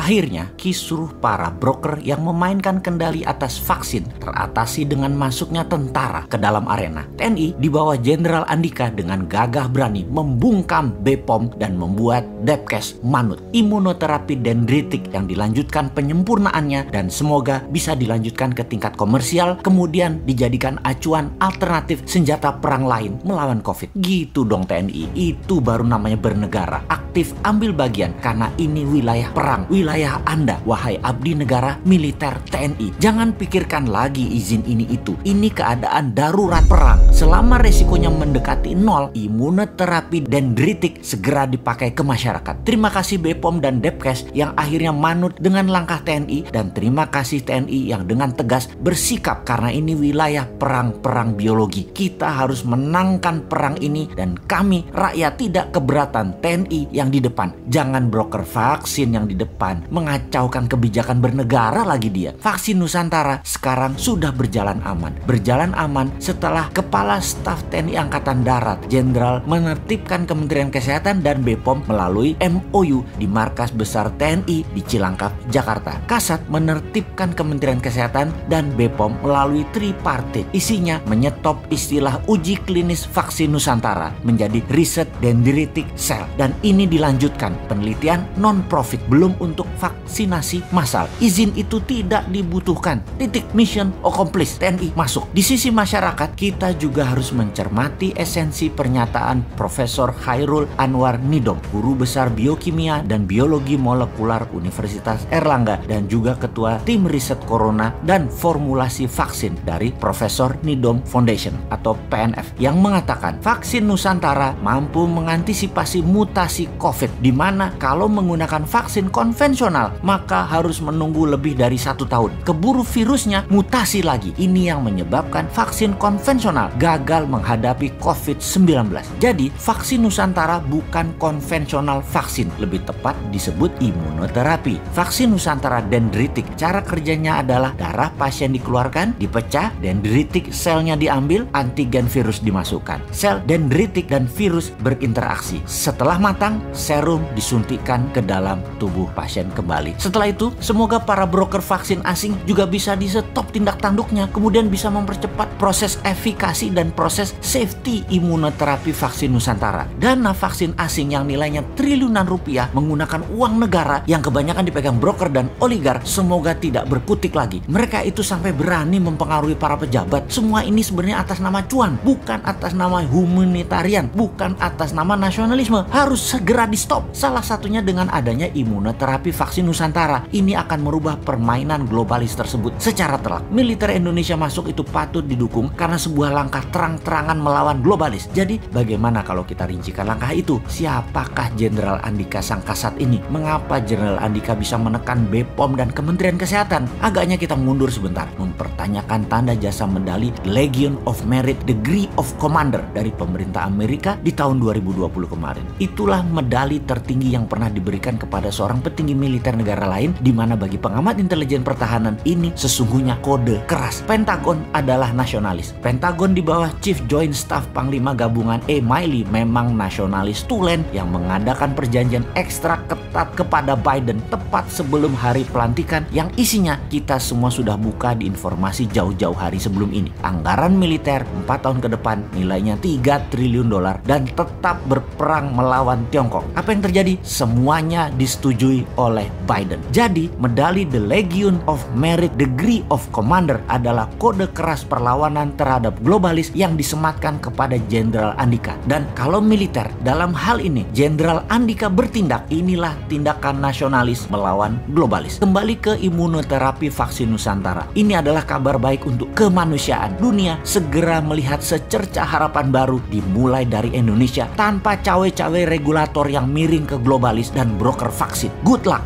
Akhirnya, kisruh para broker yang memainkan kendali atas vaksin teratasi dengan masuknya tentara ke dalam arena. TNI di bawah Jenderal Andika dengan gagah berani membungkam BPOM dan membuat Depkes manut. Imunoterapi dendritik yang dilanjutkan penyempurnaannya dan semoga bisa dilanjutkan ke tingkat komersial, kemudian dijadikan acuan alternatif senjata perang lain melawan COVID. Gitu dong TNI, itu baru namanya bernegara. Aktif ambil bagian karena ini wilayah perang, wilayah Anda, wahai abdi negara militer TNI. Jangan pikirkan lagi izin ini itu. Ini keadaan darurat perang. Selama resikonya mendekati nol, imunoterapi dendritik segera dipakai ke masyarakat. Terima kasih BPOM dan Depkes yang akhirnya manut dengan langkah TNI, dan terima kasih TNI yang dengan tegas bersikap karena ini wilayah perang biologi. Kita harus menangkan perang ini dan kami rakyat tidak keberatan TNI yang di depan. Jangan broker vaksin yang di depan mengacaukan kebijakan bernegara lagi dia. Vaksin Nusantara sekarang sudah berjalan aman. Berjalan aman setelah Kepala Staf TNI Angkatan Darat Jenderal menertibkan Kementerian Kesehatan dan BPOM melalui MOU di Markas Besar TNI di Cilangkap, Jakarta. Kasat menertibkan Kementerian Kesehatan dan BPOM melalui tripartit. Isinya menyetop istilah uji klinis vaksin Nusantara menjadi riset dendritic cell, dan ini dilanjutkan penelitian non-profit belum untuk vaksinasi massal. Izin itu tidak dibutuhkan. Titik, mission accomplished. TNI masuk. Di sisi masyarakat, kita juga harus mencermati esensi pernyataan Profesor Khairul Anwar Nidom, guru besar biokimia dan biologi molekular Universitas Erlangga dan juga ketua tim riset corona dan formulasi vaksin dari Profesor Nidom Foundation atau PNF, yang mengatakan vaksin Nusantara mampu mengantisipasi mutasi COVID, di mana kalau menggunakan vaksin konvensional maka harus menunggu lebih dari 1 tahun. Keburu virusnya mutasi lagi. Ini yang menyebabkan vaksin konvensional gagal menghadapi COVID-19. Jadi vaksin Nusantara bukan konvensional vaksin, lebih tepat disebut imunoterapi. Vaksin Nusantara dendritik, cara kerjanya adalah darah pasien dikeluarkan, dipecah, dendritik selnya diambil, antigen virus dimasukkan. Sel dendritik dan virus berinteraksi. Setelah matang, serum disuntikkan ke dalam tubuh pasien kembali. Setelah itu, semoga para broker vaksin asing juga bisa di-stop tindak tanduknya, kemudian bisa mempercepat proses efikasi dan proses safety imunoterapi vaksin Nusantara. Dana vaksin asing yang nilainya triliunan rupiah menggunakan uang negara yang kebanyakan dipegang broker dan oligar, semoga tidak berkutik lagi. Mereka itu sampai berani mempengaruhi para pejabat. Semua ini sebenarnya atas nama cuan, bukan atas nama humanitarian, bukan atas nama nasionalisme. Harus segera di-stop. Salah satunya dengan adanya imunoterapi vaksin Nusantara. Ini akan merubah permainan globalis tersebut secara telak. Militer Indonesia masuk itu patut didukung karena sebuah langkah terang-terangan melawan globalis. Jadi bagaimana kalau kita rincikan langkah itu? Siapakah Jenderal Andika sang kasat ini? Mengapa Jenderal Andika bisa menekan BPOM dan Kementerian Kesehatan? Agaknya kita mundur sebentar, mempertanyakan tanda jasa medali Legion of Merit Degree of Commander dari pemerintah Amerika di tahun 2020 kemarin. Itulah medali tertinggi yang pernah diberikan kepada seorang petinggi militer negara lain, di mana bagi pengamat intelijen pertahanan ini sesungguhnya kode keras. Pentagon adalah nasionalis. Pentagon di bawah Chief Joint Staff Panglima Gabungan E. Miley memang nasionalis tulen yang mengadakan perjanjian ekstra ketat kepada Biden tepat sebelum hari pelantikan, yang isinya kita semua sudah buka di informasi jauh-jauh hari sebelum ini. Anggaran militer 4 tahun ke depan nilainya 3 triliun dolar dan tetap berperang melawan Tiongkok. Apa yang terjadi? Semuanya disetujui oleh Biden. Jadi medali The Legion of Merit Degree of Commander adalah kode keras perlawanan terhadap globalis yang disematkan kepada Jenderal Andika. Dan kalau militer dalam hal ini Jenderal Andika bertindak, inilah tindakan nasionalis melawan globalis. Kembali ke imunoterapi vaksin Nusantara. Ini adalah kabar baik untuk kemanusiaan. Dunia segera melihat secercah harapan baru dimulai dari Indonesia tanpa cawe-cawe regulator yang miring ke globalis dan broker vaksin. Good luck.